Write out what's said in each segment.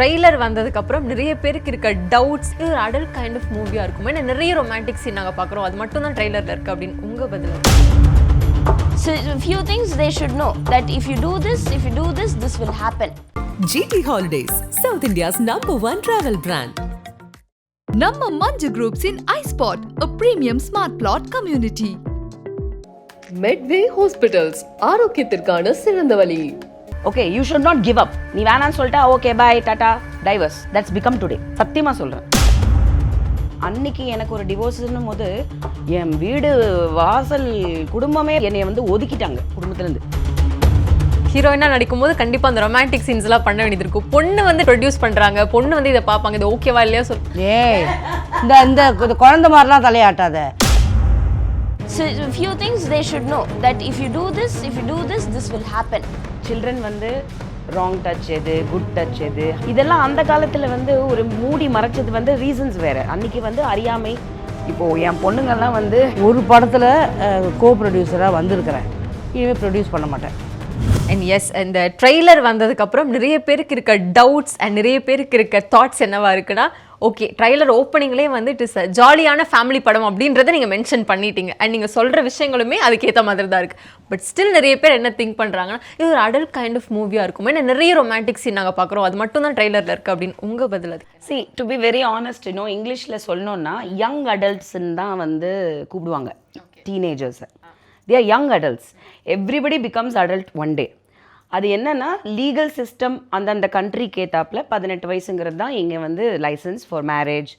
Trailer வந்ததுக்கப்புறம் நிறைய பேருக்கு இருக்க டவுட்ஸ் இது ஒரு அடல்ட் கைண்ட் ஆஃப் மூவியாக இருக்கும். ஏன்னா நிறைய ரொமான்டிக் சீன் நாங்கள் பார்க்குறோம், அது மட்டும் தான் ட்ரெய்லரில் இருக்குது அப்படின்னு உங்கள் பதில்? So few things they should know that if you do this, this will happen. GT Holidays, South India's #1 travel brand. நம்ம மஞ்சு குரூப்ஸ் இன் iSpot, a premium smart plot community. Medway Hospitals, ஆரோக்கியத்திற்கான சிறந்த வழி. Okay, you should not give up. நீ வேணான்னு சொல்லிட்டா okay bye tata divorce, that's become today. சத்தியமாக சொல்கிறேன். அன்னைக்கு எனக்கு ஒரு டிவோர்ஸ்னும் போது என் வீடு வாசல் குடும்பமே என்னை வந்து ஒதுக்கிட்டாங்க குடும்பத்துலேருந்து. ஹீரோயினாக நடிக்கும்போது கண்டிப்பாக அந்த ரொமான்டிக் சீன்ஸ்லாம் பண்ண வேண்டியது இருக்கும். பொண்ணு வந்து ப்ரொடியூஸ் பண்ணுறாங்க, பொண்ணு வந்து இதை பார்ப்பாங்க, இது ஓகேவா இல்லையா ஏய் இந்த குழந்தை மாதிரிலாம் தலையாட்டாத. So few things they should know that if you do this, this will happen. Children வந்து ராங் டச் எது, குட் டச் எது, இதெல்லாம் அந்த காலத்தில் வந்து ஒரு மூடி மறைச்சது வந்து ரீசன்ஸ் வேறு. அன்றைக்கி வந்து அறியாமை. இப்போது என் பொண்ணுங்கள்லாம் வந்து ஒரு படத்தில் கோ ப்ரொடியூசராக வந்திருக்கிறேன், இனிமேல் ப்ரொடியூஸ் பண்ண மாட்டேன். அண்ட் எஸ், இந்த ட்ரெய்லர் வந்ததுக்கப்புறம் நிறைய பேருக்கு இருக்க டவுட்ஸ் அண்ட் நிறைய பேருக்கு இருக்க தாட்ஸ் என்னவா இருக்குன்னா, ஓகே ட்ரெய்லர் ஓப்பனிங்லேயே வந்து இட் இஸ் ஜாலியான ஃபேமிலி படம் அப்படின்றத நீங்கள் மென்ஷன் பண்ணிட்டீங்க. அண்ட் நீங்கள் சொல்கிற விஷயங்களுமே அதுக்கேற்ற மாதிரி தான் இருக்குது. பட் ஸ்டில் நிறைய பேர் என்ன திங்க் பண்ணுறாங்கன்னா, இது ஒரு அடல்ட் கைண்ட் ஆஃப் மூவியாக இருக்கும். ஏன்னா நிறைய ரொமான்டிக் சீன் நாங்கள் பார்க்குறோம், அது மட்டும் தான் ட்ரெய்லரில் இருக்குது அப்படின்னு உங்கள் பதில்? அது சி டு பி வெரி ஆனஸ்ட், இன்னும் இங்கிலீஷில் சொல்லணுன்னா யங் அடல்ட்ஸ்ன்னு தான் வந்து கூப்பிடுவாங்க டீனேஜர்ஸை. They are young adults. Everybody becomes adult one day. அது என்னென்னா லீகல் சிஸ்டம் அந்தந்த கண்ட்ரிக்கு ஏற்றாப்புல 18 வயசுங்கிறது தான் இங்கே வந்து licence for marriage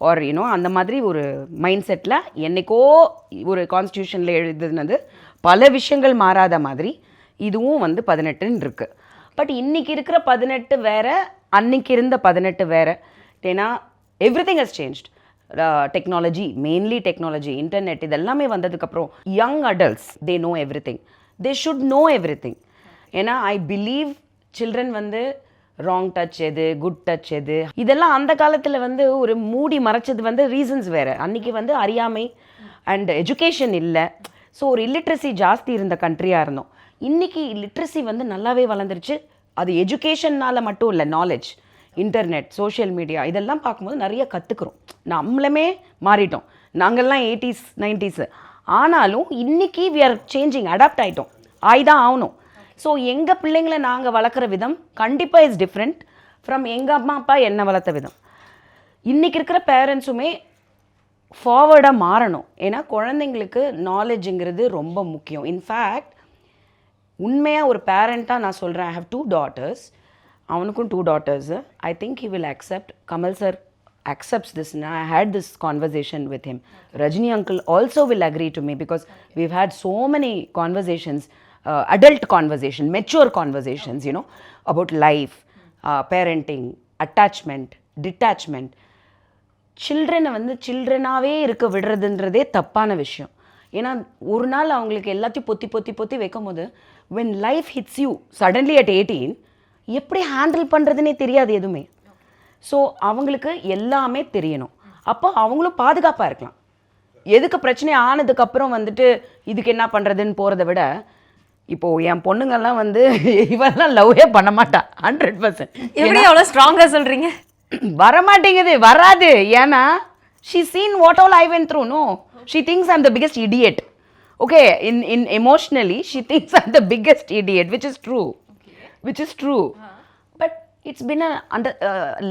or you know அந்த மாதிரி ஒரு மைண்ட் செட்டில் என்றைக்கோ ஒரு கான்ஸ்டியூஷனில் எழுதுனது பல விஷயங்கள் மாறாத மாதிரி இதுவும் வந்து 18ன்னு இருக்குது. பட் இன்றைக்கி இருக்கிற 18 வேறு, அன்னைக்கு இருந்த 18 வேறு. ஏன்னா every thing has changed. Technology, mainly technology, internet இதெல்லாமே வந்ததுக்கப்புறம் young adults they know every thing, they should know every thing. ஏன்னா ஐ பிலீவ் சில்ட்ரன் வந்து ராங் டச் எது, குட் டச் எது, இதெல்லாம் அந்த காலத்தில் வந்து ஒரு மூடி மறைச்சது வந்து ரீசன்ஸ் வேறு. அன்றைக்கி வந்து அறியாமை அண்ட் எஜுகேஷன் இல்லை. ஸோ ஒரு இல்லிட்ரஸி ஜாஸ்தி இருந்த கண்ட்ரியாக இருந்தோம். இன்றைக்கி லிட்ரஸி வந்து நல்லாவே வளர்ந்துருச்சு. அது எஜுகேஷன்னால் மட்டும் இல்லை, நாலேஜ், இன்டர்நெட், சோஷியல் மீடியா இதெல்லாம் பார்க்கும்போது நிறைய கற்றுக்குறோம். நம்மளுமே மாறிட்டோம். நாங்கள்லாம் 80s 90s. ஆனாலும் இன்றைக்கி வி ஆர் சேஞ்சிங், அடாப்ட் ஆகிட்டோம், ஆயிதான் ஆகணும். ஸோ எங்கள் பிள்ளைங்களை நாங்கள் வளர்க்குற விதம் கண்டிப்பாக இஸ் டிஃப்ரெண்ட் ஃப்ரம் எங்கள் அம்மா அப்பா என்னை வளர்த்த விதம். இன்றைக்கி இருக்கிற பேரண்ட்ஸுமே ஃபார்வர்டாக மாறணும். ஏன்னா குழந்தைங்களுக்கு நாலேஜுங்கிறது ரொம்ப முக்கியம். இன்ஃபேக்ட் உண்மையாக ஒரு பேரண்ட்டாக நான் சொல்கிறேன், ஐ ஹவ் 2 daughters. அவனுக்கும் 2 daughters. I think he will accept. Kamal sir accepts this. I had this conversation with him. Rajini uncle also will agree to me because we've had so many conversations, adult conversation, mature conversations, you know, about life, parenting, attachment, detachment. சில்ட்ரனை வந்து சில்ட்ரனாகவே இருக்க விடுறதுன்றதே தப்பான விஷயம். ஏன்னா ஒரு நாள் அவங்களுக்கு எல்லாத்தையும் பொத்தி பொத்தி பொத்தி வைக்கும் போது when life hits you suddenly at 18 எப்படி ஹேண்டில் பண்ணுறதுனே தெரியாது எதுவுமே. ஸோ அவங்களுக்கு எல்லாமே தெரியணும். அப்போ அவங்களும் பாதுகாப்பாக இருக்கலாம். எதுக்கு பிரச்சனை ஆனதுக்கப்புறம் வந்துட்டு இதுக்கு என்ன பண்ணுறதுன்னு போகிறத விட, இப்போது என் பொண்ணுங்கள்லாம் வந்து இவெல்லாம் லவ்வே பண்ண மாட்டா 100%. எப்படி அவ்வளோ ஸ்ட்ராங்காக சொல்கிறீங்க? வரமாட்டேங்குது, வராது. ஏன்னா she seen what all I went through. No, she thinks I'm the biggest idiot. Okay, in emotionally she thinks I'm the biggest idiot, which is true. Which is true. But it's been a under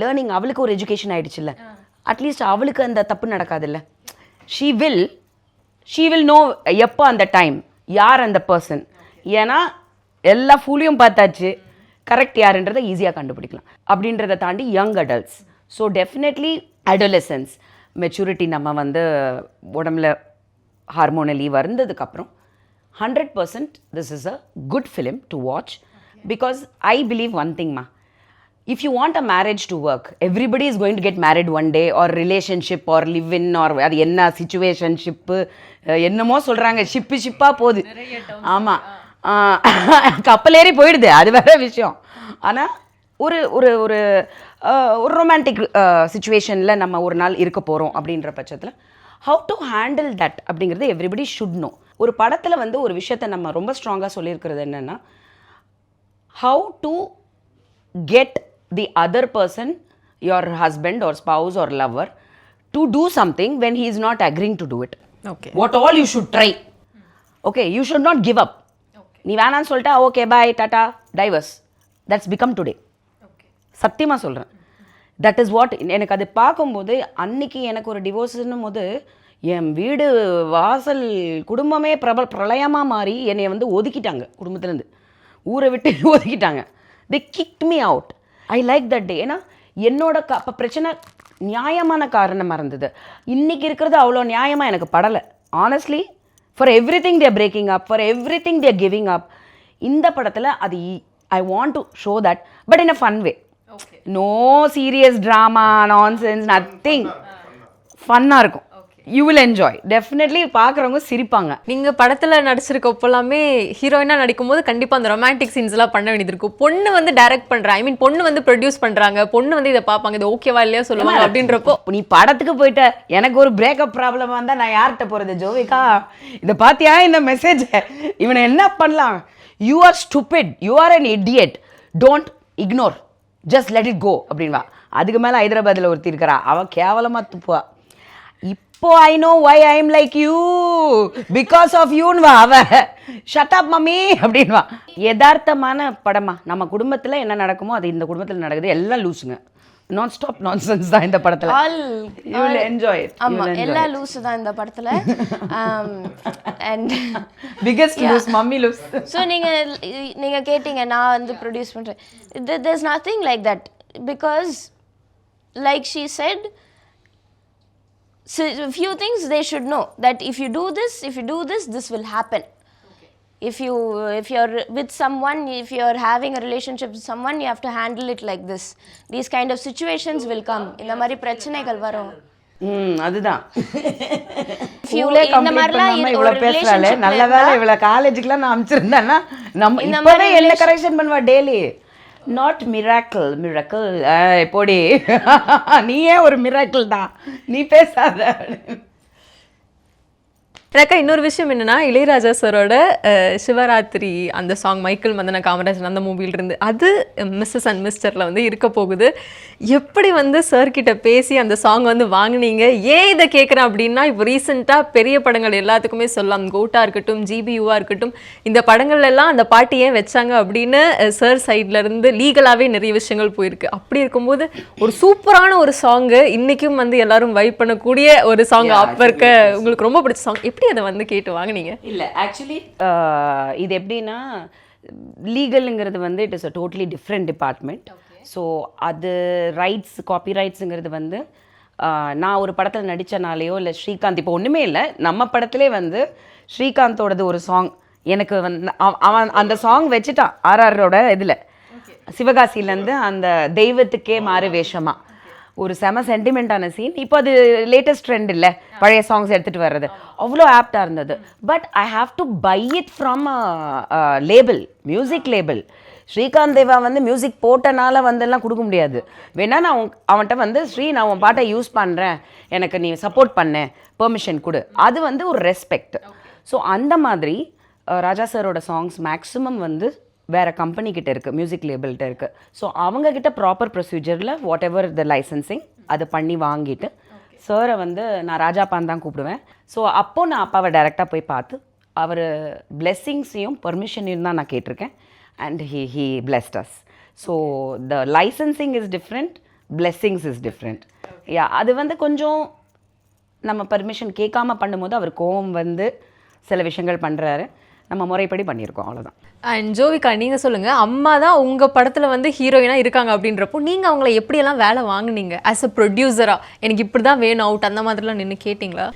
learning. அவளுக்கு ஒரு education ஆகிடுச்சுல்ல, at least அவளுக்கு அந்த தப்பு நடக்காதுல்ல. She will know எப்போ அந்த time, யார் அந்த person. ஏன்னா எல்லா ஃபூலையும் பார்த்தாச்சு, கரெக்ட் யாருன்றதை ஈஸியாக கண்டுபிடிக்கலாம். அப்படின்றத தாண்டி young adults. So definitely adolescence maturity நம்ம வந்து உடம்புல ஹார்மோனலி வந்ததுக்கப்புறம் 100% this is a good film to watch. Because I believe one திங்மா, if you want a marriage to work, everybody is going to get married one day, or relationship or live in, or அது என்ன situationship என்னமோ சொல்கிறாங்க, ஷிப்பாக போகுது. ஆமாம், கப்பலேறி போயிடுது, அது வேற விஷயம். ஆனால் ஒரு ஒரு ஒரு ஒரு ரொமான்டிக் சுச்சுவேஷனில் நம்ம ஒரு நாள் இருக்க போகிறோம் அப்படின்ற பட்சத்தில் ஹவு டு ஹேண்டில் தட் அப்படிங்கிறது எவ்ரிபடி ஷுட் நோ. ஒரு படத்தில் வந்து ஒரு விஷயத்தை நம்ம ரொம்ப ஸ்ட்ராங்காக சொல்லியிருக்கிறது என்னென்னா, how to get the other person, your husband or spouse or lover, to do something when he is not agreeing to do it. Okay. What all you should try. Okay, you should not give up. நீ வேணான்னு சொல்லிட்டா okay bye tata divorce. That's become today. சத்தியமாக சொல்கிறேன். That is what. எனக்கு அது பார்க்கும்போது அன்னைக்கு எனக்கு ஒரு டிவோர்ஸ்னும் போது என் வீடு வாசல் குடும்பமே பிரளயமாக மாறி என்னை வந்து ஒதுக்கிட்டாங்க குடும்பத்துலேருந்து. ஊரை விட்டு ஒதுக்கிட்டாங்க. they kicked me out. I like that day. ஏன்னா என்னோட அப்போ பிரச்சனை நியாயமான காரணமாக இருந்தது. இன்றைக்கி இருக்கிறது அவ்வளோ நியாயமாக எனக்கு படலை. Honestly for everything there breaking up, for everything there giving up. இந்த படத்தில் அது I want to show that, but in a fun way. No serious drama nonsense, nothing. ஃபன்னாக இருக்கும். You will enjoy. டெஃபினெட்லி பார்க்குறவங்க சிரிப்பாங்க. நீங்கள் படத்தில் நடிச்சிருக்கப்போ எல்லாமே ஹீரோயினாக நடிக்கும்போது கண்டிப்பாக அந்த ரொமான்டிக் சீன்ஸ்லாம் பண்ண வேண்டியது இருக்கும். பொண்ணு வந்து டைரக்ட் பண்ணுறா, ஐ மீன் பொண்ணு வந்து ப்ரொடியூஸ் பண்ணுறாங்க, பொண்ணு வந்து இதை பார்ப்பாங்க, இது ஓகேவா இல்லையா சொல்லுவாங்க. அப்படின்றப்போ நீ படத்துக்கு போயிட்ட, எனக்கு ஒரு பிரேக்கப் ப்ராப்ளம் வந்தால் நான் யார்கிட்ட போகிறது? ஜோவிகா இதை பார்த்தியா இந்த மெசேஜ், இவனை என்ன பண்ணலாம்? You are stupid, you are an idiot, don't ignore, just let it go அப்படின்வா. அதுக்கு மேலே ஹைதராபாத்தில் ஒருத்தி இருக்கிறா, அவள் கேவலமாக துப்புவா. இப்போ I know why I am like you, because of யூன்வா அவ. ஷட் அப் மம்மி அப்படின்வா. யதார்த்தமான படமா, நம்ம குடும்பத்தில் என்ன நடக்குமோ அது இந்த குடும்பத்தில் நடக்குது. எல்லாம் லூஸுங்க, நான் ஸ்டாப் நான்சென்ஸ் தான் இந்த படத்தில். You will enjoy it. ஆமா, எல்லா லூஸ் தான் இந்த படத்துல. And biggest loose mummy loose. So நீங்க கேட்டீங்க நான் வந்து ப்ரொடியூஸ் பண்றேன். there's nothing like that, because like she said, so few things they should know, that if you do this this will happen. If you're with someone, if you're having a relationship with someone, you have to handle it like this. These kind of situations will come. இந்த மாதிரி பிரச்சனைகள் வரும். அதுதான் இந்த மாதிரிலாம் இவ்வளோ பேசுறாளே, நல்ல வேலை இவ்வளோ காலேஜுக்குலாம் நான் அனுப்பிச்சிருந்தேன்னா நம்ம இப்போவே என்ன கரெக்ஷன் பண்ணுவா டெய்லி. நாட் மிராக்கிள், மிராக்கிள் போடி, நீயே ஒரு மிராக்கிள் தான், நீ பேசாத. எனக்கு இன்னொரு விஷயம் என்னன்னா, இளையராஜா சாரோட சிவராத்திரி அந்த சாங் மைக்கேல் மதன காமராஜன் அந்த மூவிலிருந்து அது மிஸ்ஸஸ் அண்ட் மிஸ்டரில் வந்து இருக்க போகுது. எப்படி வந்து சார்கிட்ட பேசி அந்த சாங் வந்து வாங்கினீங்க? ஏன் இதை கேட்குறேன் அப்படின்னா, இப்போ ரீசெண்டாக பெரிய படங்கள் எல்லாத்துக்குமே சொல்லலாம், கோட்டா இருக்கட்டும், ஜிபியூவாக இருக்கட்டும், இந்த படங்கள்லாம் அந்த பாட்டு ஏன் வச்சாங்க அப்படின்னு சார் சைட்லேருந்து லீகலாகவே நிறைய விஷயங்கள் போயிருக்கு. அப்படி இருக்கும்போது ஒரு சூப்பரான ஒரு சாங்கு இன்றைக்கும் வந்து எல்லாரும் வைப் பண்ணக்கூடிய ஒரு சாங், அப்போ இருக்க உங்களுக்கு ரொம்ப பிடிச்ச சாங், எப்படி அதை வந்து கேட்டு வாங்கினீங்க? இல்லை ஆக்சுவலி இது எப்படின்னா, லீகலுங்கிறது வந்து it is a totally different department. So அது ரைட்ஸ், காப்பி ரைட்ஸுங்கிறது வந்து நான் ஒரு படத்தில் நடித்தனாலேயோ இல்லை ஸ்ரீகாந்த், இப்போ ஒன்றுமே இல்லை, நம்ம படத்திலே வந்து ஸ்ரீகாந்தோடது ஒரு சாங் எனக்கு வந்து அவன் அந்த சாங் வச்சுட்டான் ஆர்ஆரோட இதில், சிவகாசியிலேருந்து அந்த தெய்வத்துக்கே மாறு வேஷமா ஒரு செம சென்டிமெண்ட்டான சீன். இப்போ அது லேட்டஸ்ட் ட்ரெண்ட் இல்லை, பழைய சாங்ஸ் எடுத்துகிட்டு வர்றது, அவ்வளோ ஆப்டாக இருந்தது. But I have to buy it from label, music label. Srikanth Deva வந்து மியூசிக் போட்டனால வந்தெல்லாம் கொடுக்க முடியாது. வேணா நான் அவன்கிட்ட வந்து நான் உன் பாட்டை யூஸ் பண்ணுறேன், எனக்கு நீ சப்போர்ட் பண்ண பெர்மிஷன் கொடு, அது வந்து ஒரு ரெஸ்பெக்ட். ஸோ அந்த மாதிரி ராஜா சாரோட சாங்ஸ் மேக்ஸிமம் வந்து வேறு கம்பெனிக்கிட்ட இருக்குது, மியூசிக் லேபிள்கிட்ட இருக்குது. ஸோ அவங்கக்கிட்ட ப்ராப்பர் ப்ரொசீஜரில் வாட் எவர் த லைசன்சிங் அதை பண்ணி வாங்கிட்டு சாரை வந்து நான் ராஜாப்பான் தான் கூப்பிடுவேன். ஸோ அப்போது நான் அப்பாவை டைரெக்டாக போய் பார்த்து அவர் பிளெஸ்ஸிங்ஸையும் பர்மிஷனையும் தான் நான் கேட்டிருக்கேன். And he blessed us. So the licensing is different, blessings is different. Yeah, அது வந்து கொஞ்சம் நம்ம பர்மிஷன் கேட்காம பண்ணும்போது அவர் கோவம் வந்து சில விஷயங்கள் பண்ணுறாரு, நம்ம முறைப்படி பண்ணியிருக்கோம், அவ்வளோதான். அண்ட் ஜோவிகா, நீங்கள் சொல்லுங்கள், அம்மா தான் உங்கள் படத்தில் வந்து ஹீரோயினாக இருக்காங்க அப்படின்றப்போ நீங்கள் அவங்கள எப்படியெல்லாம் வேலை வாங்குனீங்க? ஆஸ் அ ப்ரொடியூசராக எனக்கு இப்படி தான் வேணும் அவுட் அந்த மாதிரிலாம் நின்று கேட்டிங்களா?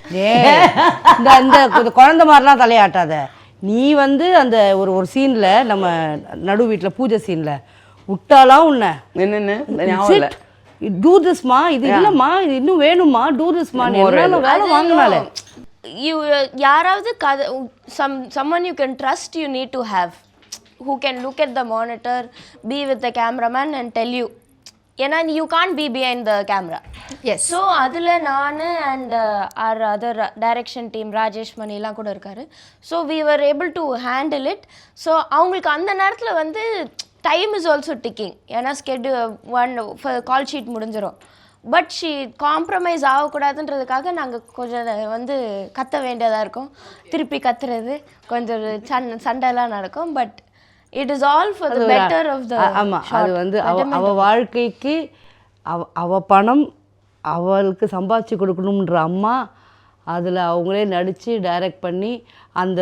இந்த குழந்தை மாதிரிலாம் தலையாட்டாத. நீ வந்து அந்த ஒரு சீனில், நம்ம நடு வீட்டில் பூஜை சீனில் விட்டாலாம் உன்னை என்னென்னு டூ திஸ்மா, இது இல்லைம்மா, இது இன்னும் வேணுமா, டூ திஸ்மா, வேலை வாங்கினாலே. யாராவது someone you can trust, you need to have, who can look at the monitor, be with the cameraman and tell you. ஏன்னா you can't be behind the camera. Yes. So அதில் நான் and our other direction team Rajesh மணிலாம் கூட இருக்காரு. So we were able to handle it. So அவங்களுக்கு அந்த நேரத்தில் வந்து time is also ticking. ஏன்னா ஒன் கால் ஷீட் முடிஞ்சிடும். பட் ஷீ காம்ப்ரமைஸ் ஆகக்கூடாதுன்றதுக்காக நாங்கள் கொஞ்சம் வந்து கத்த வேண்டியதாக இருக்கும். திருப்பி கத்துறது கொஞ்சம் சண்டைலாம் நடக்கும். But it is all for the better of the. ஆமாம், அது வந்து அவ வாழ்க்கைக்கு அவ பணம் அவளுக்கு சம்பாதிச்சு கொடுக்கணுன்ற அம்மா அதில் அவங்களே நடித்து டைரக்ட் பண்ணி அந்த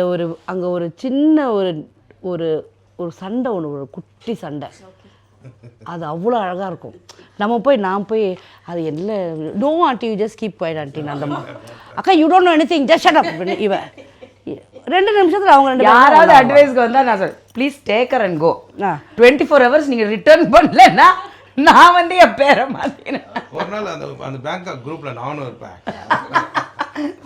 அங்கே ஒரு சின்ன ஒரு சண்டை ஒன்று, ஒரு குட்டி சண்டை, அது அவ்வளோ அழகாக இருக்கும். நான் போய் அது என்ன no aunty you just keep quiet aunty, அந்த அம்மா அக்கா you don't know anything just shut up இவன் 2 நிமிஷத்தில் அவங்க 2 யாராவது அட்வைஸ்க்கு வந்தால் நான் சொல்றேன் please take her and go. 24 hours நீங்கள் ரிட்டர்ன் பண்ணலன்னா நான் வந்து என் பேரை மாற்றினேன். ஒரு நாள் அந்த பேங்காக் குரூப்பில் நானும் இருப்பேன்.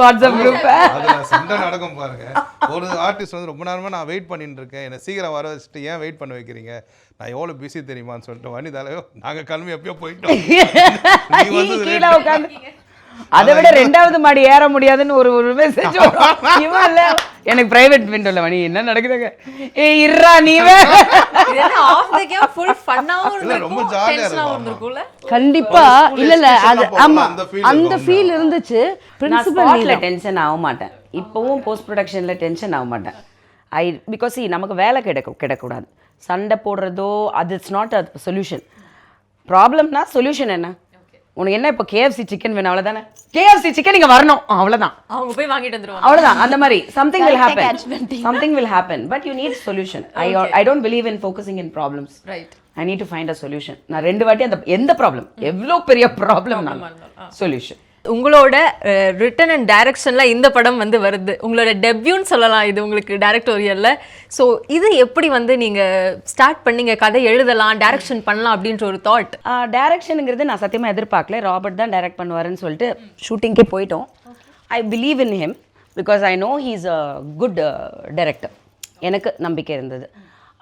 வாட்ஸ்அப் குரூப் அதில் சண்டை நடக்கும் பாருங்க. ஒரு ஆர்டிஸ்ட் வந்து ரொம்ப நேரமாக நான் வெயிட் பண்ணிட்டு இருக்கேன், என்னை சீக்கிரம் வர வச்சுட்டு ஏன் வெயிட் பண்ண வைக்கிறீங்க, நான் எவ்வளோ பிஸி தெரியுமான்னு சொல்லிட்டு வண்டி தலையோ நாங்கள் கிளம்பி எப்பயோ போயிட்டோம். கீழே உட்காந்து அதை விட 2வது மாடி ஏற முடியாதுன்னு ஒரு மெசேஜ் இவன் இல்லை எனக்கு பிரைவேட் விண்டோல மணி என்ன நடக்குதுங்க இருறா நீவே ரொம்ப ஜாலியாக இருக்கும். கண்டிப்பா இல்ல அது ஆமா அந்த ஃபீல் இருந்துச்சு. பிரின்சிபல்ல டென்ஷன் ஆக மாட்டேன், இப்போவும் போஸ்ட் ப்ரொடக்ஷன்ல டென்ஷன் ஆக மாட்டேன். பிகாஸ் நமக்கு வேலை கிடைக்கூடாது. சண்டை போடுறதோ அது இட்ஸ் நாட் அ சொல்யூஷன். ப்ராப்ளம்னா சொல்யூஷன் என்ன? உனக்கு என்ன இப்போ KFC சிக்கன் வேணும் அவ்வளோதானே, KFC சிக்கன் இங்கே வரணும் அவ்வளோதான், அவங்க போய் வாங்கிட்டு வந்துருவாங்க அவ்வளோதான். அந்த மாதிரி something will happen but you need solution. I don't believe in focusing in problems. Right. I need to find a solution. நான் 2 வாட்டி அந்த எந்த ப்ராப்ளம் எவ்வளோ பெரிய ப்ராப்ளம் சொல்யூஷன். உங்களோட ரிட்டன் அண்ட் டைரக்ஷன்ல இந்த படம் வந்து வருது, உங்களோட டெபியூன்னு சொல்லலாம் இது உங்களுக்கு டைரக்டோரியல்ல. ஸோ இது எப்படி வந்து நீங்க ஸ்டார்ட் பண்ணீங்க, கதை எழுதலாம் டைரக்ஷன் பண்ணலாம் அப்படின்ற ஒரு தாட்? டைரக்ஷனுங்கிறது நான் சத்தியமாக எதிர்பார்க்கல. ராபர்ட் தான் டைரக்ட் பண்ணுவாருன்னு சொல்லிட்டு ஷூட்டிங்கே போயிட்டோம். I believe in him because I know he is a good director. எனக்கு நம்பிக்கை இருந்தது.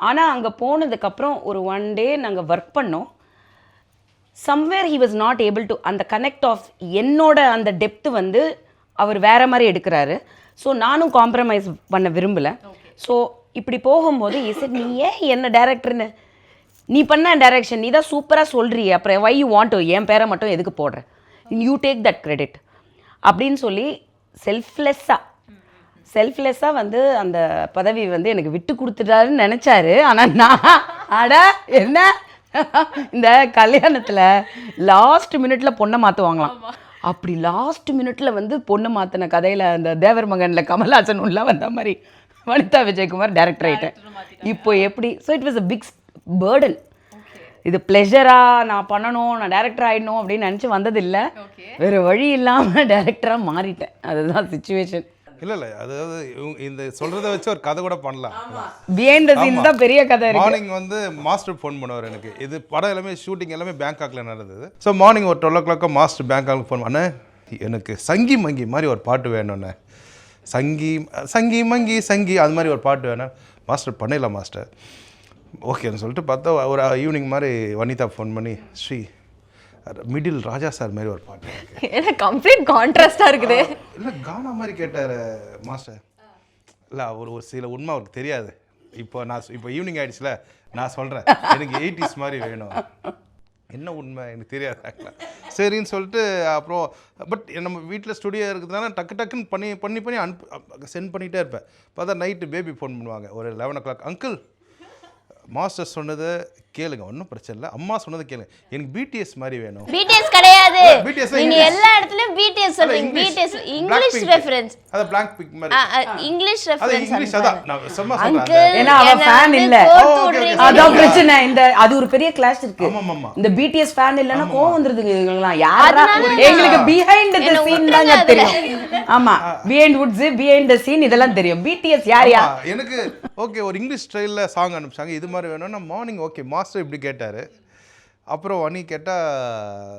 ஆனால் அங்கே போனதுக்கப்புறம் ஒரு 1 day நாங்கள் ஒர்க் பண்ணோம். Somewhere he was not able to அந்த கனெக்ட் ஆஃப் என்னோட அந்த டெப்த்து வந்து அவர் வேறு மாதிரி எடுக்கிறாரு. ஸோ நானும் காம்ப்ரமைஸ் பண்ண விரும்பலை. ஸோ இப்படி போகும்போது நீ ஏன் என்ன டைரக்டர்னு நீ பண்ண டைரக்ஷன் நீ தான் சூப்பராக சொல்கிறீ, அப்புறம் வை யூ வாண்ட் டு என் பேரை மட்டும் எதுக்கு போடுற, யூ டேக் தட் கிரெடிட் அப்படின்னு சொல்லி செல்ஃப்லெஸ்ஸாக வந்து அந்த பதவி வந்து எனக்கு விட்டு கொடுத்துட்டாருன்னு நினச்சாரு. ஆனால் நான் என்ன இந்த கல்யாணத்தில் லாஸ்ட் மினிட்ல பொண்ணை மாற்றுவாங்களாம். அப்படி லாஸ்ட் மினிட்ல வந்து பொண்ணை மாற்றின கதையில் அந்த தேவர் மகனில் கமல்ஹாசன் உள்ள வந்த மாதிரி வனிதா விஜயகுமார் டைரக்டர் ஆகிட்டேன். இப்போ எப்படி? So it was a big burden. இது ப்ளெஷராக நான் பண்ணணும், நான் டைரக்டர் ஆகிடணும் அப்படின்னு நினச்சி வந்ததில்லை. வேறு வழி இல்லாமல் டைரக்டராக மாறிட்டேன். அதுதான் சுச்சுவேஷன். இல்லை அதாவது இந்த சொல்கிறத வச்சு ஒரு கதை கூட பண்ணலாம். பிஹைண்ட் தி சீன்ஸ் தான் பெரிய கதை. மார்னிங் வந்து மாஸ்டர் ஃபோன் பண்ணுவார் எனக்கு. இது படம் எல்லாமே ஷூட்டிங் எல்லாமே பேங்காக்கில் நடந்தது. ஸோ மார்னிங் ஒரு 12 o'clock மாஸ்டர் பேங்காக்கு ஃபோன் பண்ணேன், எனக்கு சங்கி மங்கி மாதிரி ஒரு பாட்டு வேணும்னே, சங்கி மங்கி சங்கி அது மாதிரி ஒரு பாட்டு வேணும் மாஸ்டர், பண்ணிடலாம் மாஸ்டர் ஓகேன்னு சொல்லிட்டு பார்த்தா ஒரு ஈவினிங் மாதிரி வனிதா ஃபோன் பண்ணி ஸ்ரீ மிடில் ராஜா சார் மாதிரி ஒரு பாட்டு ஏன்னா கம்ப்ளீட் கான்ட்ராஸ்டாக இருக்குது. இல்லை கானா மாதிரி கேட்டார் மாஸ்டர். இல்லை அவர் ஒரு சில உண்மை அவருக்கு தெரியாது. இப்போ ஈவினிங் ஆகிடுச்சுல நான் சொல்கிறேன் எனக்கு 80s மாதிரி வேணும். என்ன உண்மை எனக்கு தெரியாது ஆக்சுவலாக. சரின்னு சொல்லிட்டு அப்புறம் பட் நம்ம வீட்டில் ஸ்டுடியோ இருக்கிறதுனால டக்குன்னு பண்ணி சென்ட் பண்ணிகிட்டே இருப்பேன். பார்த்தா நைட்டு பேபி ஃபோன் பண்ணுவாங்க ஒரு 11 o'clock. அங்கிள் மாஸ்டர் சொன்னதை கேளுங்க, ஒன்றும் பிரச்சனை இல்லை, அம்மா சொன்னதை கேளுங்க, எனக்கு BTS மாதிரி வேணும். BTS கிடையாது, நீங்க எல்லா இடத்துலயும் BTS சொல்றீங்க. BTS இங்கிலீஷ் ரெஃபரன்ஸ், அது Black Pink மாதிரி இங்கிலீஷ் அது ரெஃபரன்ஸ். இங்கிலீஷ் அதான் நான் சும்மா சொல்றேன். ஏன்னா அவ ஃபேன் இல்ல, அதான் பிரச்சனை. இந்த அது ஒரு பெரிய கிளாஷ் இருக்கு. இந்த BTS ஃபேன் இல்லனா கோவம் வந்துருதுங்க இவங்கலாம். யாரா எங்களுக்கு பிஹைண்ட் தி சீன் தான் தெரியும். ஆமா, Behindwoods behind the scene இதெல்லாம் தெரியும். BTS யார் எனக்கு ஓகே ஒரு இங்கிலீஷ் ஸ்டைல்ல சாங் அனுப்பிச்சாங்க, இது மாதிரி வேணும்னா மார்னிங் ஓகே மாஸ்டர் இப்படி கேட்டார். அப்புறம் வனி கேட்டால்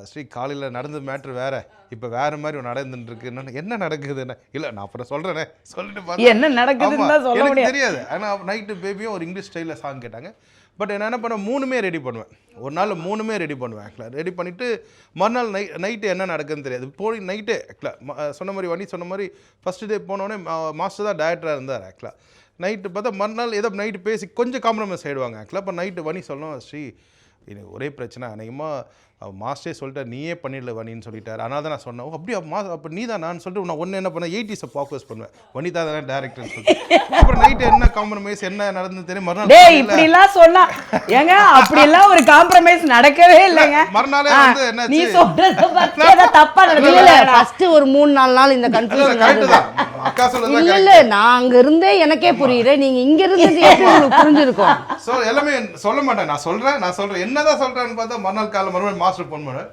ஸ்ரீ காலையில் நடந்த மேட்ரு வேறு, இப்போ வேறு மாதிரி நடந்துட்டுருக்கு. என்ன நடக்குதுன்னு இல்லை நான் அப்புறம் சொல்கிறேனே சொல்லிட்டு பார்த்தேன் என்ன நடக்குதுன்னு சொல்ல முடியாது தெரியாது. ஆனால் நைட்டு பேபியும் ஒரு இங்கிலீஷ் ஸ்டைலில் சாங் கேட்டாங்க. பட் என்ன பண்ண 3மே ரெடி பண்ணுவேன், ஒரு நாள் 3மே ரெடி பண்ணுவேன். ஆக்சுவலாக ரெடி பண்ணிவிட்டு மறுநாள் நைட்டு என்ன நடக்குதுன்னு தெரியாது. போய் நைட்டே ஆக்சுவலாக சொன்ன மாதிரி வனி சொன்ன மாதிரி ஃபஸ்ட்டு டே போனோடனே மாஸ்டர் தான் டைரக்டராக இருந்தார். ஆக்சுவலாக நைட்டு பார்த்தா மறுநாள் ஏதோ நைட்டு பேசி கொஞ்சம் காம்ப்ரமைஸ் ஆகிடுவாங்க. ஆக்சுவலாக இப்போ நைட்டு வனி சொல்லணும், ஸ்ரீ எனக்கு ஒரே பிரச்சனை, அநேகமாக மாஸ்டரே சொல்லிட்டார் நீயே பண்ணிடல வனின்னு சொல்லிட்டார். அதனால தான் நான் சொன்னேன், அப்படியே அப்போ நீ தான் நான் சொல்லிட்டு நான் ஒன்று என்ன பண்ணேன் 80s ஃபோக்கஸ் பண்ணுவேன், வனி தான் தானே டேரக்டர்னு சொல்லிட்டு. அப்புறம் நைட்டு என்ன காம்ப்ரமைஸ் என்ன நடந்து தெரியும் மறுநாள் இப்படிலாம் சொன்னா ஏங்க அப்படிலாம் ஒரு காம்ப்ரமைஸ் நடக்கவே இல்லைங்க. மறுநாளே வந்து என்ன நீ சொல்றது பத்தி ஏதோ தப்பா இல்ல ஃபர்ஸ்ட் ஒரு 3-4 நாள் இந்த கன்ஃபியூஷன் கரெக்ட் தான் அக்கா சொல்றது. இல்ல நான் அங்க இருந்தே எனக்கே புரியல, நீங்க இங்க இருந்து எப்படி உங்களுக்கு புரிஞ்சிருக்கும்? ஸோ எல்லாமே சொல்ல மாட்டேன், நான் சொல்கிறேன் என்னதான் சொல்கிறேன்னு பார்த்தா மறுநாள் காலை மறுபடியும் மாஸ்டர் ஃபோன் பண்ணேன்,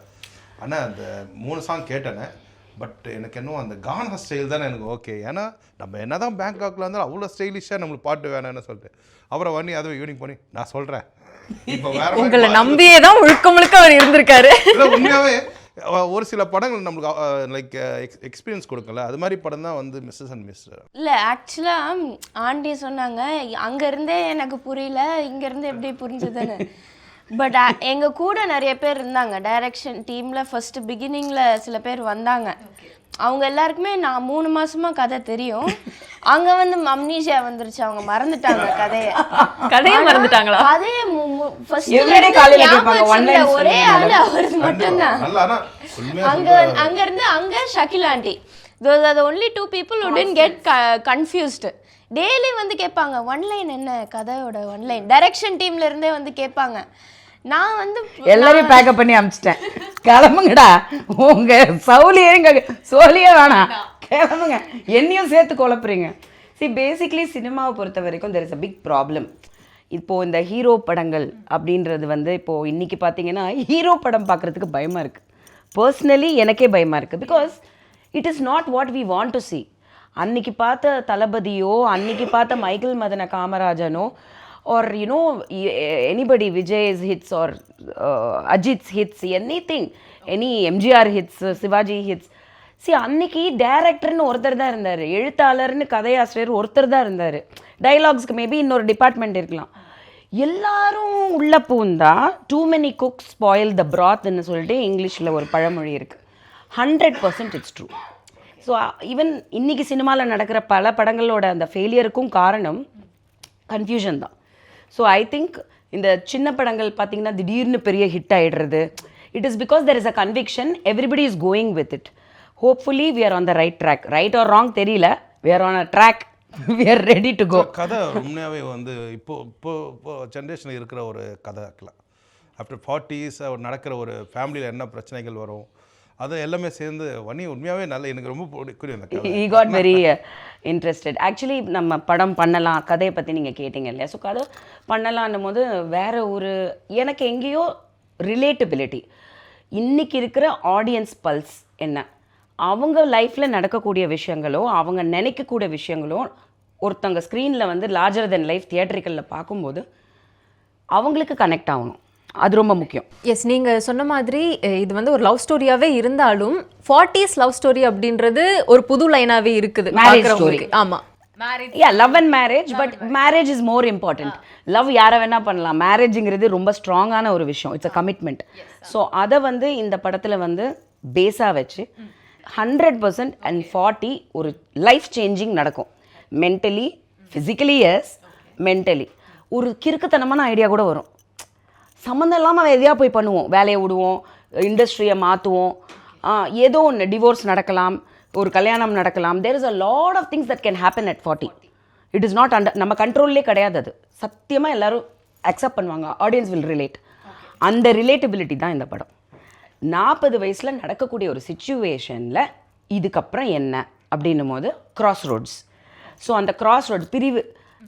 அண்ணா அந்த 3 சாங் கேட்டேனே, பட் எனக்கு இன்னும் அந்த கானா ஸ்டைல் தானே எனக்கு ஓகே, ஏன்னா நம்ம என்ன தான் பேங்காக்ல இருந்தாலும் அவ்வளோ ஸ்டைலிஷாக நம்மளுக்கு பாட்டு வேணான்னு சொல்லிட்டு அப்புறம் வண்டி அதுவும் ஈவினிங் பண்ணி நான் சொல்கிறேன் இப்போ வேற உங்களை நம்பியே தான் முழுக்க அவர் இருந்திருக்காரு. இல்லை உண்மையாகவே ஒரு சில படங்கள் நம்மளுக்கு லைக் எக்ஸ்பீரியன்ஸ் கொடுக்கல, அது மாதிரி படம் தான் வந்து மிஸ்ஸஸ் அண்ட் மிஸ். இல்லை ஆக்சுவலாக ஆண்டி சொன்னாங்க அங்கேருந்தே எனக்கு புரியல, இங்கேருந்து எப்படி புரிஞ்சுதுன்னு. பட் எங்கள் கூட நிறைய பேர் இருந்தாங்க டைரக்ஷன் டீமில். ஃபஸ்ட்டு பிகினிங்கில் சில பேர் வந்தாங்க, அவங்க எல்லாருக்குமே நான் 3 மாசமாக கதை தெரியும். அங்கே வந்து அம்னீஷியா வந்துருச்சு, அவங்க மறந்துட்டாங்க கதையை மறந்துட்டாங்களா? கதையை ஒரே ஆள் அவருக்கு மட்டும்தான். அங்கே Shakeel aunty, those are the only 2 people who didn't get confused. Daily வந்து கேட்பாங்க ஒன்லைன் என்ன கதையோட ஒன்லைன், டைரக்ஷன் டீம்ல இருந்தே வந்து கேட்பாங்க. நான் வந்து எல்லாரையும் பேக்கப் பண்ணி அனுப்பிச்சிட்டேன், கிளம்புங்கடா உங்க சவுலியேங்க சோழியே வேணாம் கிளம்புங்க, என்னையும் சேர்த்து குழப்புறீங்க. பேசிக்லி சினிமாவை பொறுத்த வரைக்கும் there is a big problem. இப்போது இந்த ஹீரோ படங்கள் அப்படின்றது வந்து இப்போது இன்றைக்கி பார்த்தீங்கன்னா ஹீரோ படம் பார்க்குறதுக்கு பயமாக இருக்குது. பர்சனலி எனக்கே பயமாக இருக்குது. Because it is not what we want to see. அன்னைக்கு பார்த்த தளபதியோ அன்னைக்கு பார்த்த மைக்கேல் மதன காமராஜனோ or you know anybody Vijay's hits or Ajit's hits, anything, any MGR hits, Shivaji hits. See அன்னைக்கு டைரக்டர்னு ஒருத்தர் தான் இருந்தார், எழுத்தாளர்னு கதையாசிரியர் ஒருத்தர் தான் இருந்தார், டைலாக்ஸ்க்கு மேபி இன்னொரு டிபார்ட்மெண்ட் இருக்கலாம். எல்லாரும் உள்ள பூந்தா too many cooks spoil the brothன்னு சொல்லிட்டு இங்கிலீஷில் ஒரு பழமொழி இருக்குது. 100% இட்ஸ் ட்ரூ. ஸோ ஈவன் இன்றைக்கி சினிமாவில் நடக்கிற பல படங்களோட அந்த ஃபெயிலியருக்கும் காரணம் கன்ஃபியூஷன் தான். ஸோ ஐ திங்க் இந்த சின்ன படங்கள் பார்த்திங்கன்னா திடீர்னு பெரிய ஹிட் ஆகிடுறது, it is because there is a conviction, everybody is going with it. Hopefully we are on the right track. Right or wrong தெரியல, we are on a track, we are ready to go. கதை உண்மையாகவே வந்து இப்போ ஜென்ரேஷனில் இருக்கிற ஒரு கதை ஆக்கலாம். ஆஃப்டர் 40s நடக்கிற ஒரு ஃபேமிலியில் என்ன பிரச்சனைகள் வரும் அது எல்லாமே சேர்ந்து வனி உண்மையாகவே நல்ல எனக்கு ரொம்ப பிடிக்கும். ஈ காட் வெரி இன்ட்ரெஸ்டட். ஆக்சுவலி நம்ம படம் பண்ணலாம், கதையை பற்றி நீங்கள் கேட்டிங்க இல்லையா, ஸோ கதை பண்ணலான்னும் போது வேறு ஒரு எனக்கு எங்கேயோ ரிலேட்டபிலிட்டி, இன்றைக்கி இருக்கிற ஆடியன்ஸ் பல்ஸ் என்ன, அவங்க லைஃப்பில் நடக்கக்கூடிய விஷயங்களோ அவங்க நினைக்கக்கூடிய விஷயங்களோ ஒருத்தங்க ஸ்க்ரீனில் வந்து லார்ஜர் தென் லைஃப் தியேட்டரிக்கலில் பார்க்கும்போது அவங்களுக்கு கனெக்ட் ஆகணும், அது ரொம்ப முக்கியம். எஸ், நீங்கள் சொன்ன மாதிரி இது வந்து ஒரு லவ் ஸ்டோரியாகவே இருந்தாலும் 40s லவ் ஸ்டோரி அப்படின்றது ஒரு புது லைனாகவே இருக்குது. Marriage story. ஆமாம், love and marriage, but marriage is more important. Love யாரை வேணால் பண்ணலாம், மேரேஜுங்கிறது ரொம்ப ஸ்ட்ராங்கான ஒரு விஷயம், இட்ஸ் அ கமிட்மெண்ட். ஸோ அதை வந்து இந்த படத்தில் வந்து பேஸாக வச்சு 100% அண்ட் 40 ஒரு லைஃப் சேஞ்சிங் நடக்கும். Mentally, physically, yes mentally. ஒரு கிறுக்குத்தனமான ஐடியா கூட வரும், சம்மந்தம் இல்லாமல் எதையாக போய் பண்ணுவோம், வேலையை விடுவோம், இண்டஸ்ட்ரியை மாற்றுவோம், ஏதோ ஒன்று டிவோர்ஸ் நடக்கலாம், ஒரு கல்யாணம் நடக்கலாம். There is a lot of things that can happen at 40. It is not under நம்ம கண்ட்ரோல்லே கிடையாது. அது சத்தியமாக எல்லோரும் அக்செப்ட் பண்ணுவாங்க, ஆடியன்ஸ் வில் ரிலேட். அந்த ரிலேட்டபிலிட்டி தான் இந்த படம். 40 வயசில் நடக்கக்கூடிய ஒரு சிச்சுவேஷனில் இதுக்கப்புறம் என்ன அப்படின்னும் போது கிராஸ் ரோட்ஸ். ஸோ அந்த கிராஸ் ரோட்ஸ் பிரிவு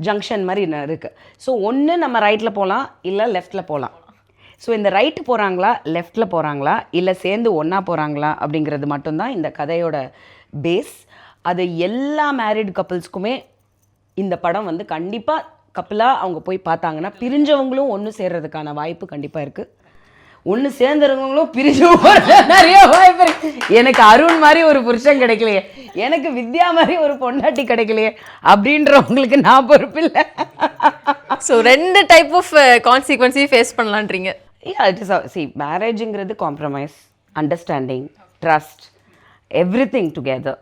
ஜங்ஷன் மாதிரி இருக்குது. ஸோ ஒன்று நம்ம ரைட்டில் போகலாம், இல்லை லெஃப்டில் போகலாம். ஸோ இந்த ரைட்டு போகிறாங்களா லெஃப்டில் போகிறாங்களா இல்லை சேர்ந்து ஒன்றா போகிறாங்களா அப்படிங்கிறது மட்டும்தான் இந்த கதையோட பேஸ். அது எல்லா மேரிட் கப்புள்ஸ்க்குமே இந்த படம் வந்து கண்டிப்பாக கப்புளாக அவங்க போய் பார்த்தாங்கன்னா பிரிஞ்சவங்களும் ஒன்று சேர்றதுக்கான வாய்ப்பு கண்டிப்பாக இருக்குது. ஒன்று சேர்ந்துருவங்களும் பிரிஞ்சு நிறைய வாய்ப்பு இருக்கு. எனக்கு அருண் மாதிரி ஒரு புருஷன் கிடைக்கலையே, எனக்கு வித்யா மாதிரி ஒரு பொண்டாட்டி கிடைக்கலையே அப்படின்றவங்களுக்கு நான் பொறுப்பு இல்லை. ஸோ 2 டைப் ஆஃப் கான்சிக்வன்ஸையும் ஃபேஸ் பண்ணலான்றீங்க. இட் இஸ் மேரேஜுங்கிறது compromise, understanding, trust, everything together.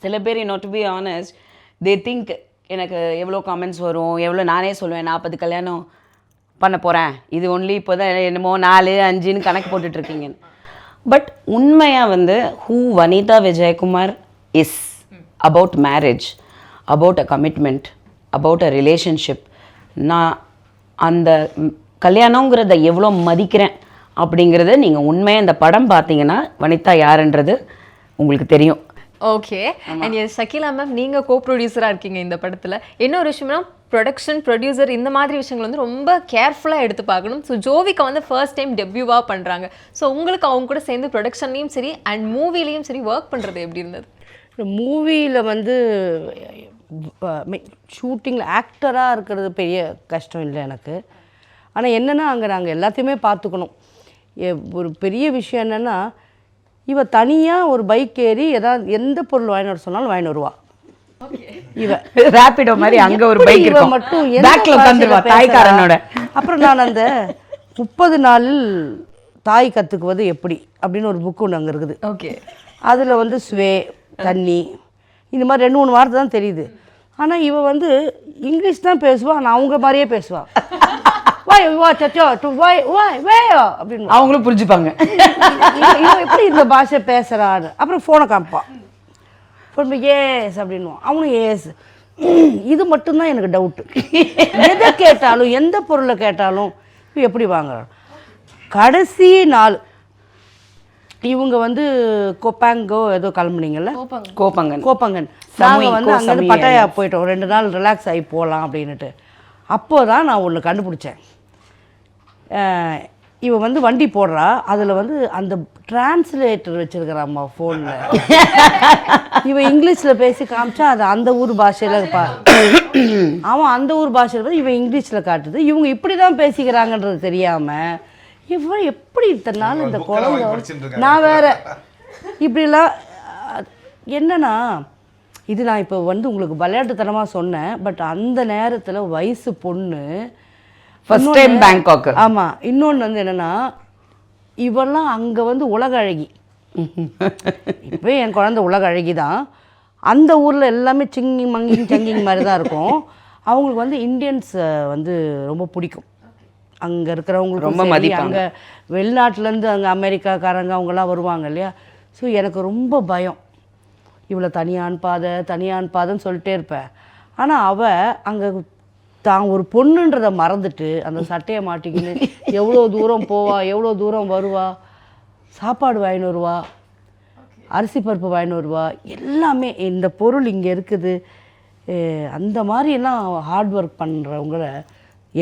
சில பேர் to be honest they think எனக்கு எவ்வளோ காமெண்ட்ஸ் வரும், எவ்வளோ நானே சொல்லுவேன் 40 கல்யாணம் பண்ண போகிறேன், இது ஒன்லி இப்போ தான் என்னமோ 4 5ன்னு கணக்கு போட்டுட்ருக்கீங்கன்னு. பட் உண்மையாக வந்து who Vanitha Vijayakumar is about marriage, about a commitment, about a relationship, நான் அந்த கல்யாணங்கிறத எவ்வளோ மதிக்கிறேன் அப்படிங்கிறத நீங்கள் உண்மையாக இந்த படம் பார்த்தீங்கன்னா வனிதா யாருன்றது உங்களுக்கு தெரியும். Okay. And yes Shakeela ma'am, நீங்கள் கோ ப்ரொடியூசராக இருக்கீங்க இந்த படத்தில். இன்னொரு விஷயம்னா ப்ரொடக்ஷன், ப்ரொடியூசர் இந்த மாதிரி விஷயங்கள் வந்து ரொம்ப கேர்ஃபுல்லாக எடுத்து பார்க்கணும். ஸோ ஜோவிகா வந்து ஃபர்ஸ்ட் டைம் டெபியூவாக பண்ணுறாங்க. ஸோ உங்களுக்கு அவங்க கூட சேர்ந்து ப்ரொடக்ஷன்லேயும் சரி அண்ட் மூவிலையும் சரி ஒர்க் பண்ணுறது எப்படி இருந்தது? மூவியில் வந்து ஷூட்டிங்கில் ஆக்டராக இருக்கிறது பெரிய கஷ்டம் இல்லை எனக்கு. ஆனால் என்னென்னா அங்கே நாங்கள் எல்லாத்தையுமே பார்த்துக்கணும். ஒரு பெரிய விஷயம் என்னென்னா, இவ தனியாக ஒரு பைக் ஏறி ஏதாவது எந்த பொருள் வாங்கிட்டு வர சொன்னாலும் வாங்கிட்டு வருவா. இவ ரேபிடோ மாதிரி அங்கே ஒரு பைக் இவ மட்டும் பேக்ல உட்காந்துருவா தாய்க்காரனோட. அப்புறம் நான் அந்த 30 நாளில் தாய் கற்றுக்குவது எப்படி அப்படின்னு ஒரு புக்கு ஒன்று அங்கே இருக்குது. ஓகே. அதில் வந்து ஸ்வே, தண்ணி, இந்த மாதிரி 2-3 வார்த்தை தான் தெரியுது. ஆனால் இவ வந்து இங்கிலீஷ் தான் பேசுவா, நான் அவங்க மாதிரியே பேசுவா. அப்படின்னு அவங்களும் புரிஞ்சுப்பாங்க எப்படி இந்த பாஷை பேசுறான்னு. அப்புறம் ஃபோனை காமிப்பான், ஃபோன் ஏஸ் அப்படின்வான், அவனும் ஏஸ். இது மட்டும்தான் எனக்கு டவுட்டு. எதை கேட்டாலும் எந்த பொருளை கேட்டாலும் எப்படி வாங்குறான். கடைசி நாள் இவங்க வந்து கொப்பாங்கோ ஏதோ கிளம்புனீங்கல்ல, கோப்பங்கன் நாங்கள் வந்து அங்கேருந்து பட்டாயா போயிட்டோம், 2 நாள் ரிலாக்ஸ் ஆகி போகலாம் அப்படின்னுட்டு. அப்போ தான் நான் ஒன்று கண்டுபிடிச்சேன். இவ வந்து வண்டி போடுறா, அதில் வந்து அந்த டிரான்ஸ்லேட்டர் வச்சுருக்கிறாம்மா ஃபோனில். இவன் இங்கிலீஷில் பேசி காமிச்சா அது அந்த ஊர் பாஷையில் இருப்பா, அவன் அந்த ஊர் பாஷையில் இவன் இங்கிலீஷில் காட்டுது. இவங்க இப்படி தான் பேசிக்கிறாங்கன்றது தெரியாமல் இவன் எப்படி இத்தனை நாள் இந்த குழந்தை நான் வேற இப்படிலாம். என்னன்னா இது நான் இப்போ வந்து உங்களுக்கு விளையாட்டுத்தனமாக சொன்னேன். பட் அந்த நேரத்தில் வயசு பொண்ணு, ஃபர்ஸ்ட் டைம் பேங்காக். ஆமாம். இன்னொன்று வந்து என்னென்னா, இவெல்லாம் அங்கே வந்து உலக அழகி. இப்போ என் குழந்தை உலக அழகி தான். அந்த ஊரில் எல்லாமே சிங்கிங் மங்கிங் சங்கிங் மாதிரி தான் இருக்கும். அவங்களுக்கு வந்து இந்தியன்ஸ் வந்து ரொம்ப பிடிக்கும். அங்கே இருக்கிறவங்களுக்கு ரொம்ப மதிப்பாங்க. அங்கே வெளிநாட்டிலேருந்து அங்கே அமெரிக்காக்காரங்க அவங்கெல்லாம் வருவாங்க இல்லையா. ஸோ எனக்கு ரொம்ப பயம், இவ்வளோ தனியான் பாதைன்னு சொல்லிட்டே இருப்பேன். ஆனால் அவள் அங்கே தான் ஒரு பொண்ணுன்றதை மறந்துட்டு அந்த சட்டையை மாட்டிக்கின்னு எவ்வளோ தூரம் போவா, எவ்வளோ தூரம் வருவா, சாப்பாடு வாங்கின்னு வருவா, அரிசி பருப்பு வாங்கின்னு வருவா, எல்லாமே இந்த பொருள் இங்கே இருக்குது. அந்த மாதிரியெல்லாம் ஹார்ட் ஒர்க் பண்ணுறவங்கள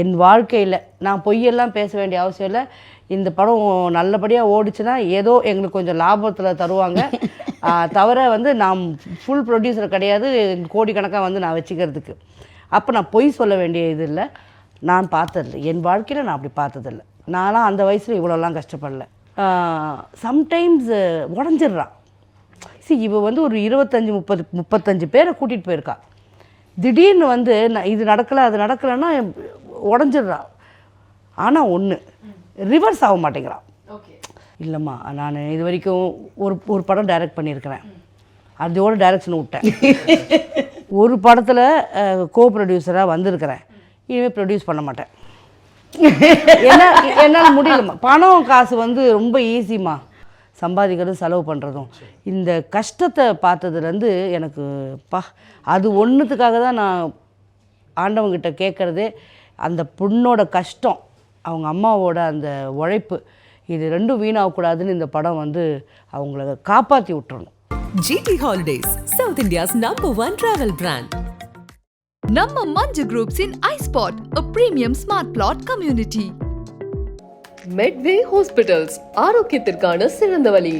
என் வாழ்க்கையில் நான் பொய்யெல்லாம் பேச வேண்டிய அவசியம் இல்லை. இந்த படம் நல்லபடியாக ஓடிச்சுன்னா ஏதோ எங்களுக்கு கொஞ்சம் லாபத்தில் தருவாங்க. தவிர வந்து நான் ஃபுல் ப்ரொடியூசர் கிடையாது, கோடிக்கணக்காக வந்து நான் வச்சுக்கிறதுக்கு. அப்போ நான் பொய் சொல்ல வேண்டிய இது இல்லை. நான் பார்த்ததில்லை, என் வாழ்க்கையில் நான் அப்படி பார்த்ததில்லை. நான்லாம் அந்த வயசில் இவ்வளோலாம் கஷ்டப்படல. சம்டைம்ஸ் உடஞ்சிட்றான். இவ வந்து ஒரு 25-35 பேரை கூட்டிகிட்டு போயிருக்கா. திடீர்னு வந்து இது நடக்கலை அது நடக்கலைன்னா உடஞ்சிட்றா. ஆனால் ஒன்று ரிவர்ஸ் ஆக மாட்டேங்கிறான். இல்லைம்மா, நான் இது வரைக்கும் ஒரு படம் டைரக்ட் பண்ணியிருக்கிறேன், அதோட டைரக்ஷன் விட்டேன். ஒரு படத்தில் கோ ப்ரொடியூசராக வந்திருக்கிறேன், இனிமேல் ப்ரொடியூஸ் பண்ண மாட்டேன். ஏன்னா என்னால் முடியலம்மா. பணம் காசு வந்து ரொம்ப ஈஸிம்மா, சம்பாதிக்கிறதும் செலவு பண்ணுறதும். இந்த கஷ்டத்தை பார்த்ததுலேருந்து எனக்கு அது ஒன்றுத்துக்காக தான் நான் ஆண்டவங்கிட்ட கேட்குறதே. அந்த பொண்ணோட கஷ்டம், அவங்க அம்மாவோட அந்த உழைப்பு, இது ரெண்டும் வீணாகக்கூடாதுன்னு இந்த படம் வந்து அவங்கள காப்பாற்றி விட்டுறணும். GT Holidays, South India's #1 travel brand. நம்ம மஞ்சு குரூப்ஸ் இன் iSpot, a premium smart plot community. Medway hospitals, ஆரோக்கியத்திற்கான சிறந்த வழி.